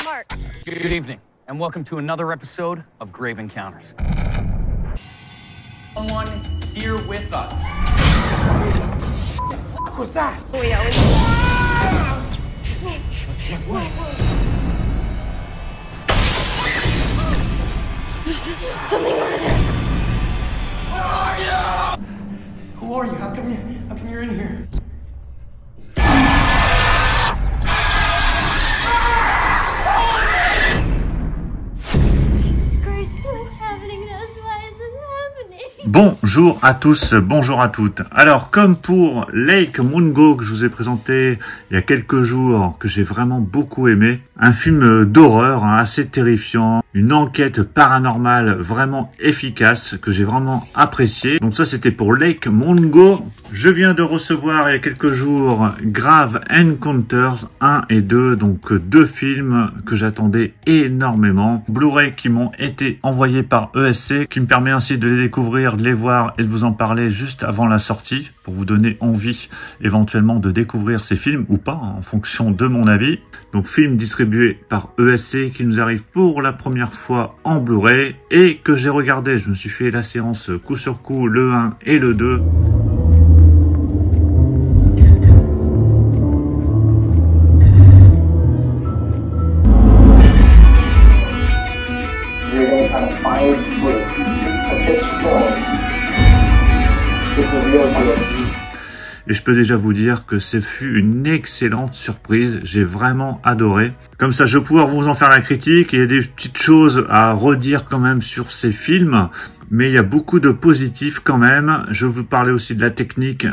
Mark. Good evening, and welcome to another episode of Grave Encounters. Someone here with us. What was that? Oh, yeah, What? There's something over there. Where are you? Who are you? How come you're in here? Jesus Christ, what's happening to us? Why is this happening? Bonjour à tous, bonjour à toutes. Alors, comme pour Lake Mungo que je vous ai présenté il y a quelques jours, que j'ai vraiment beaucoup aimé, un film d'horreur assez terrifiant, une enquête paranormale vraiment efficace que j'ai vraiment apprécié. Donc ça, c'était pour Lake Mungo. Je viens de recevoir il y a quelques jours Grave Encounters 1 et 2, donc deux films que j'attendais énormément. Blu-ray qui m'ont été envoyés par ESC, qui me permet ainsi de les découvrir, de les voir et de vous en parler juste avant la sortie, pour vous donner envie éventuellement de découvrir ces films ou pas, en fonction de mon avis. Donc film distribué par ESC qui nous arrive pour la première fois en Blu-ray et que j'ai regardé. Je me suis fait la séance coup sur coup, le 1 et le 2. Et je peux déjà vous dire que ce fut une excellente surprise. J'ai vraiment adoré. Comme ça, je vais pouvoir vous en faire la critique. Il y a des petites choses à redire quand même sur ces films. Mais il y a beaucoup de positifs quand même. Je vais vous parler aussi de la technique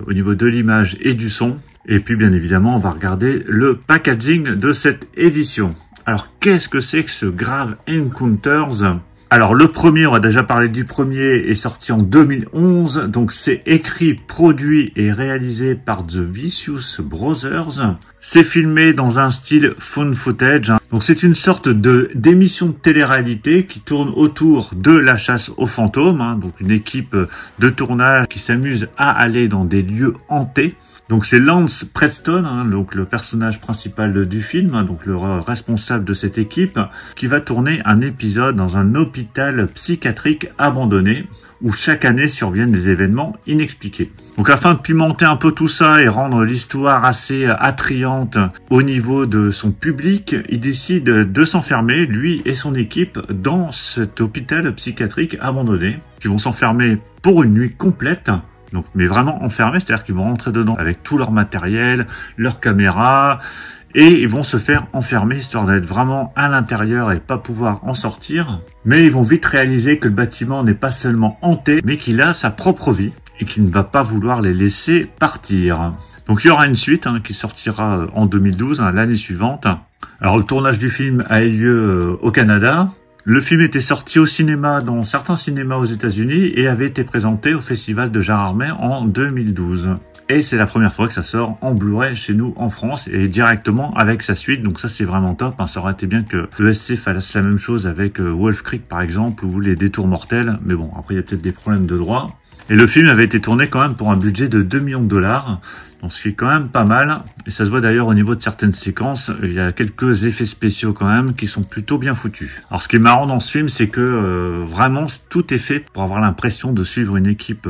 au niveau de l'image et du son. Et puis, bien évidemment, on va regarder le packaging de cette édition. Alors, qu'est-ce que c'est que ce Grave Encounters ? Alors le premier, on va déjà parler du premier, est sorti en 2011, donc c'est écrit, produit et réalisé par The Vicious Brothers. C'est filmé dans un style found footage, donc c'est une sorte d'émission de télé-réalité qui tourne autour de la chasse aux fantômes, donc une équipe de tournage qui s'amuse à aller dans des lieux hantés. Donc c'est Lance Preston, donc le personnage principal du film, donc le responsable de cette équipe, qui va tourner un épisode dans un hôpital psychiatrique abandonné, où chaque année surviennent des événements inexpliqués. Donc afin de pimenter un peu tout ça et rendre l'histoire assez attrayante au niveau de son public, il décide de s'enfermer, lui et son équipe, dans cet hôpital psychiatrique abandonné. Ils vont s'enfermer pour une nuit complète. Donc, mais vraiment enfermés, c'est-à-dire qu'ils vont rentrer dedans avec tout leur matériel, leurs caméras, et ils vont se faire enfermer, histoire d'être vraiment à l'intérieur et pas pouvoir en sortir. Mais ils vont vite réaliser que le bâtiment n'est pas seulement hanté, mais qu'il a sa propre vie, et qu'il ne va pas vouloir les laisser partir. Donc il y aura une suite qui sortira en 2012, l'année suivante. Alors le tournage du film a eu lieu au Canada. Le film était sorti au cinéma, dans certains cinémas aux États-Unis, et avait été présenté au Festival de Gérardmer en 2012. Et c'est la première fois que ça sort en Blu-ray chez nous en France, et directement avec sa suite, donc ça c'est vraiment top. Ça aurait été bien que ESC fasse la même chose avec Wolf Creek par exemple, ou Les Détours Mortels, mais bon, après il y a peut-être des problèmes de droit. Et le film avait été tourné quand même pour un budget de 2 millions de dollars, donc ce qui est quand même pas mal. Et ça se voit d'ailleurs au niveau de certaines séquences, il y a quelques effets spéciaux quand même qui sont plutôt bien foutus. Alors ce qui est marrant dans ce film, c'est que vraiment tout est fait pour avoir l'impression de suivre une équipe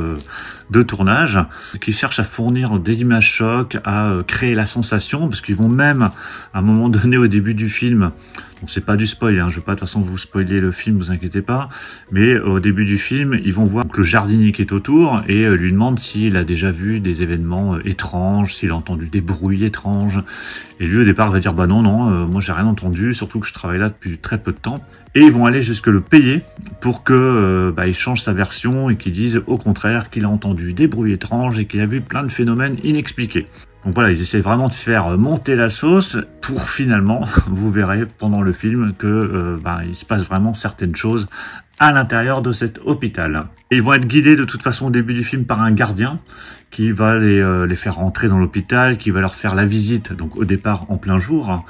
de tournage qui cherche à fournir des images chocs, à créer la sensation, parce qu'ils vont même, à un moment donné au début du film, donc c'est pas du spoil, je vais pas de toute façon vous spoiler le film, vous inquiétez pas, mais au début du film, ils vont voir que le jardinier qui est autour et lui demande s'il a déjà vu des événements étranges, s'il a entendu des bruits étranges. Et lui au départ va dire bah non, moi j'ai rien entendu, surtout que je travaille là depuis très peu de temps. Et ils vont aller jusque le payer pour que il change sa version et qu'il dise au contraire qu'il a entendu des bruits étranges et qu'il a vu plein de phénomènes inexpliqués. Donc voilà, ils essaient vraiment de faire monter la sauce pour finalement, vous verrez pendant le film que il se passe vraiment certaines choses à l'intérieur de cet hôpital. Et ils vont être guidés de toute façon au début du film par un gardien qui va les faire rentrer dans l'hôpital, qui va leur faire la visite, donc au départ en plein jour.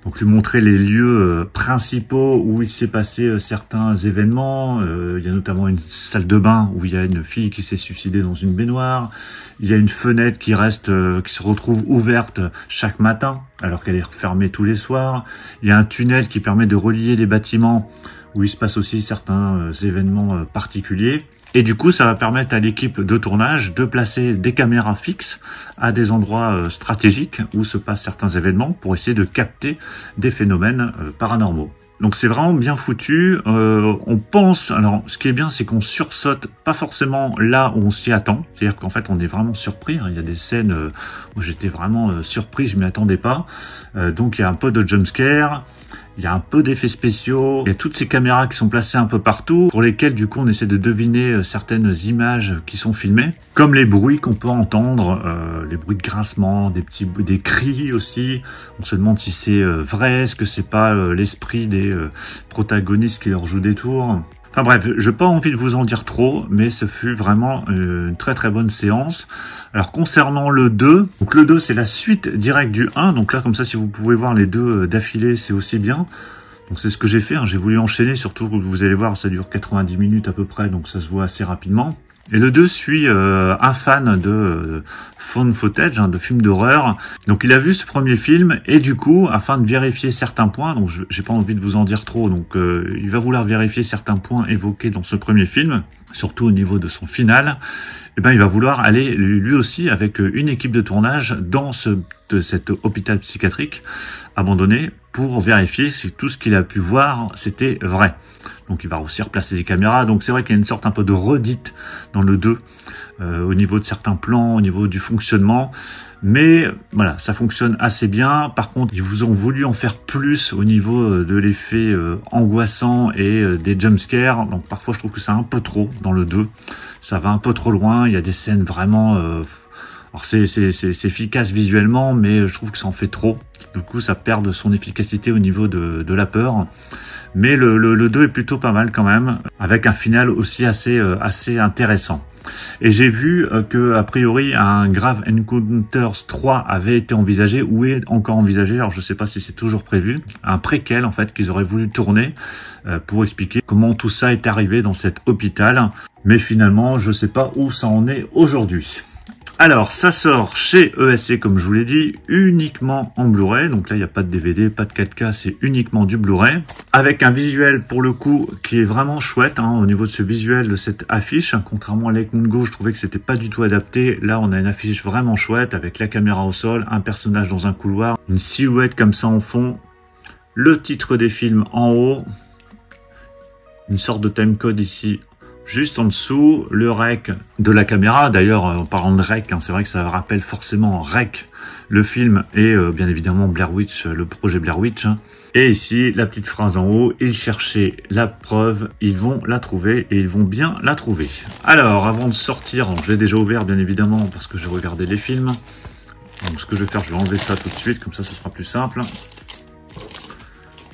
Donc lui montrer les lieux principaux où il s'est passé certains événements. Il y a notamment une salle de bain où il y a une fille qui s'est suicidée dans une baignoire. Il y a une fenêtre qui se retrouve ouverte chaque matin alors qu'elle est refermée tous les soirs. Il y a un tunnel qui permet de relier les bâtiments où il se passe aussi certains événements particuliers. Et du coup, ça va permettre à l'équipe de tournage de placer des caméras fixes à des endroits stratégiques où se passent certains événements pour essayer de capter des phénomènes paranormaux. Donc c'est vraiment bien foutu. On pense, alors ce qui est bien, c'est qu'on sursaute pas forcément là où on s'y attend. C'est-à-dire qu'en fait, on est vraiment surpris. Il y a des scènes où j'étais vraiment surpris, je m'y attendais pas. Donc il y a un peu de jumpscare. Il y a un peu d'effets spéciaux, il y a toutes ces caméras qui sont placées un peu partout, pour lesquelles du coup on essaie de deviner certaines images qui sont filmées, comme les bruits qu'on peut entendre, les bruits de grincement, des cris aussi. On se demande si c'est vrai, est-ce que c'est pas l'esprit des protagonistes qui leur jouent des tours. Enfin bref, je n'ai pas envie de vous en dire trop, mais ce fut vraiment une très très bonne séance. Alors concernant le 2, donc le 2 c'est la suite directe du 1, donc là comme ça si vous pouvez voir les deux d'affilée c'est aussi bien. Donc c'est ce que j'ai fait, hein. J'ai voulu enchaîner, surtout vous allez voir ça dure 90 minutes à peu près, donc ça se voit assez rapidement. Et le 2 suit un fan de found footage, de films d'horreur. Donc il a vu ce premier film et du coup, afin de vérifier certains points, donc j'ai pas envie de vous en dire trop, donc il va vouloir vérifier certains points évoqués dans ce premier film, surtout au niveau de son final. Et ben il va vouloir aller lui aussi avec une équipe de tournage dans cet hôpital psychiatrique abandonné pour vérifier si tout ce qu'il a pu voir c'était vrai. Donc il va aussi replacer des caméras. Donc c'est vrai qu'il y a une sorte un peu de redite dans le 2 au niveau de certains plans, au niveau du fonctionnement. Mais voilà, ça fonctionne assez bien. Par contre, ils vous ont voulu en faire plus au niveau de l'effet angoissant et des jumpscares. Donc parfois je trouve que c'est un peu trop dans le 2. Ça va un peu trop loin. Il y a des scènes vraiment... alors c'est efficace visuellement, mais je trouve que ça en fait trop. Du coup, ça perd de son efficacité au niveau de la peur. Mais le 2 est plutôt pas mal quand même, avec un final aussi assez intéressant. Et j'ai vu que a priori un Grave Encounters 3 avait été envisagé ou est encore envisagé. Alors je sais pas si c'est toujours prévu, un préquel en fait qu'ils auraient voulu tourner pour expliquer comment tout ça est arrivé dans cet hôpital. Mais finalement, je sais pas où ça en est aujourd'hui. Alors, ça sort chez ESC, comme je vous l'ai dit, uniquement en Blu-ray. Donc là, il n'y a pas de DVD, pas de 4K, c'est uniquement du Blu-ray. Avec un visuel, pour le coup, qui est vraiment chouette, au niveau de ce visuel, de cette affiche. Contrairement à Lake Moon Go, je trouvais que c'était pas du tout adapté. Là, on a une affiche vraiment chouette, avec la caméra au sol, un personnage dans un couloir, une silhouette comme ça en fond, le titre des films en haut, une sorte de timecode ici, juste en dessous, le rec de la caméra. D'ailleurs, en parlant de rec, c'est vrai que ça rappelle forcément Rec, le film, et bien évidemment Blair Witch, le projet Blair Witch. Et ici, la petite phrase en haut, ils cherchaient la preuve, ils vont la trouver, et ils vont bien la trouver. Alors, avant de sortir, donc je l'ai déjà ouvert bien évidemment, parce que j'ai regardé les films. Donc ce que je vais faire, je vais enlever ça tout de suite, comme ça ce sera plus simple.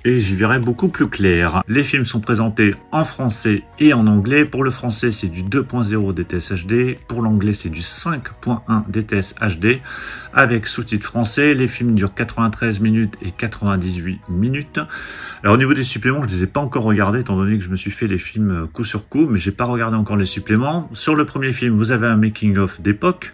Et j'y verrai beaucoup plus clair. Les films sont présentés en français et en anglais. Pour le français, c'est du 2.0 DTS HD. Pour l'anglais, c'est du 5.1 DTS HD avec sous-titres français. Les films durent 93 minutes et 98 minutes. Alors au niveau des suppléments, je ne les ai pas encore regardés étant donné que je me suis fait les films coup sur coup, mais j'ai pas regardé encore les suppléments. Sur le premier film, vous avez un making-of d'époque,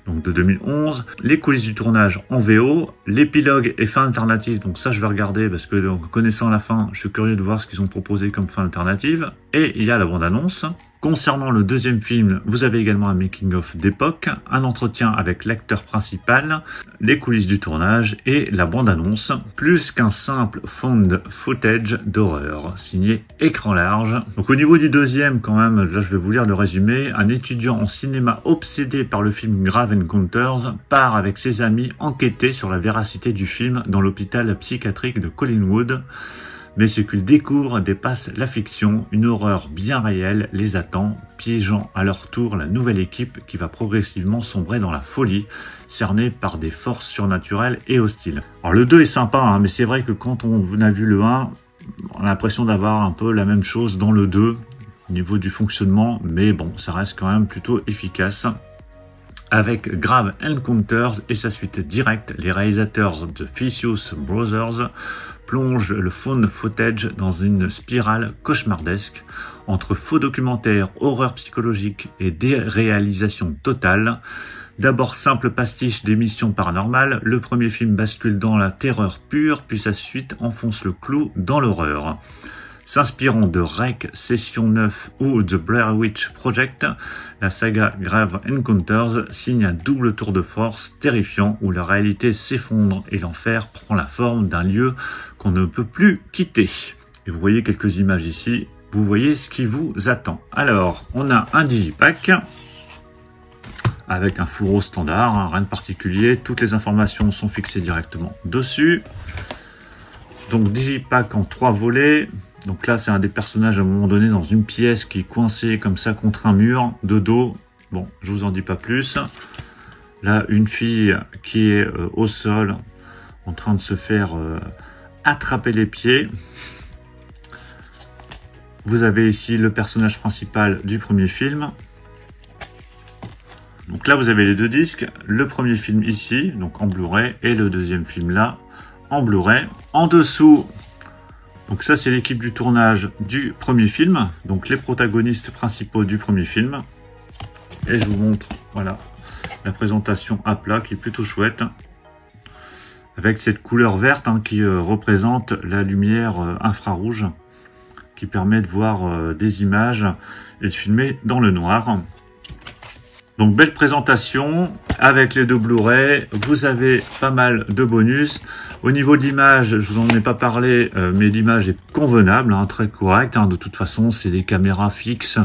donc de 2011, les coulisses du tournage en VO, l'épilogue et fin alternative, donc ça je vais regarder parce que donc, connaissant la fin, je suis curieux de voir ce qu'ils ont proposé comme fin alternative, et il y a la bande-annonce. Concernant le deuxième film, vous avez également un making-of d'époque, un entretien avec l'acteur principal, les coulisses du tournage et la bande-annonce, plus qu'un simple found footage d'horreur, signé écran large. Donc au niveau du deuxième, quand même, là je vais vous lire le résumé, un étudiant en cinéma obsédé par le film Grave Encounters part avec ses amis enquêter sur la véracité du film dans l'hôpital psychiatrique de Collingwood. Mais ce qu'ils découvrent dépasse la fiction, une horreur bien réelle les attend, piégeant à leur tour la nouvelle équipe qui va progressivement sombrer dans la folie, cernée par des forces surnaturelles et hostiles. Alors le 2 est sympa, mais c'est vrai que quand on a vu le 1, on a l'impression d'avoir un peu la même chose dans le 2, au niveau du fonctionnement, mais bon, ça reste quand même plutôt efficace. avec Grave Encounters et sa suite directe. Les réalisateurs de Vicious Brothers plongent le found footage dans une spirale cauchemardesque entre faux documentaires, horreur psychologique et déréalisation totale. D'abord simple pastiche d'émissions paranormales, le premier film bascule dans la terreur pure, puis sa suite enfonce le clou dans l'horreur. S'inspirant de REC, Session 9 ou The Blair Witch Project, la saga Grave Encounters signe un double tour de force terrifiant où la réalité s'effondre et l'enfer prend la forme d'un lieu qu'on ne peut plus quitter. Et vous voyez quelques images ici, vous voyez ce qui vous attend. Alors, on a un digipack avec un fourreau standard, hein, rien de particulier, toutes les informations sont fixées directement dessus. Donc digipack en 3 volets. Donc là, c'est un des personnages à un moment donné dans une pièce qui est coincé comme ça contre un mur, de dos. Bon, je vous en dis pas plus. Là, une fille qui est au sol, en train de se faire attraper les pieds. Vous avez ici le personnage principal du premier film. Donc là, vous avez les 2 disques. Le premier film ici, donc en Blu-ray, et le deuxième film là, en Blu-ray. En dessous... Donc ça, c'est l'équipe du tournage du premier film. Donc les protagonistes principaux du premier film. Et je vous montre, voilà, la présentation à plat qui est plutôt chouette. Avec cette couleur verte hein, qui représente la lumière infrarouge. Qui permet de voir des images et de filmer dans le noir. Donc belle présentation avec les 2 Blu-ray. Vous avez pas mal de bonus. Au niveau de l'image, je vous en ai pas parlé, mais l'image est convenable, hein, très correcte. Hein. De toute façon, c'est des caméras fixes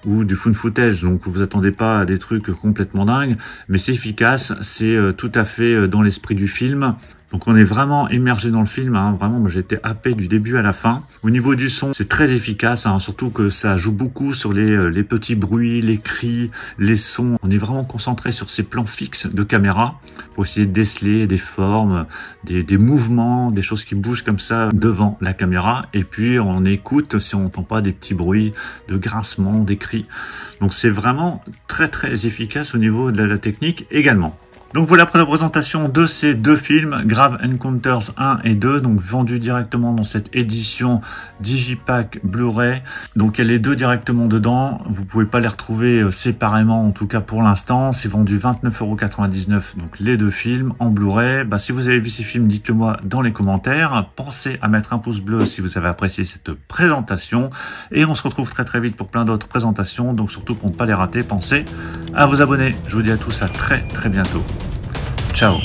ou du found footage, donc vous attendez pas à des trucs complètement dingues. Mais c'est efficace, c'est tout à fait dans l'esprit du film. Donc on est vraiment immergé dans le film, hein. Vraiment moi j'étais happé du début à la fin. Au niveau du son, c'est très efficace, hein. Surtout que ça joue beaucoup sur les petits bruits, les cris, les sons. On est vraiment concentré sur ces plans fixes de caméra pour essayer de déceler des formes, des mouvements, des choses qui bougent comme ça devant la caméra. Et puis on écoute si on n'entend pas des petits bruits de grincement, des cris. Donc c'est vraiment très très efficace au niveau de la technique également. Donc voilà pour la présentation de ces 2 films, Grave Encounters 1 et 2, donc vendus directement dans cette édition Digipack Blu-ray. Donc il y a les 2 directement dedans, vous pouvez pas les retrouver séparément, en tout cas pour l'instant. C'est vendu 29,99 €, donc les 2 films en Blu-ray. Bah, si vous avez vu ces films, dites-le moi dans les commentaires. Pensez à mettre un pouce bleu si vous avez apprécié cette présentation. Et on se retrouve très très vite pour plein d'autres présentations, donc surtout pour ne pas les rater, pensez à vous abonner. Je vous dis à tous à très très bientôt. Ciao.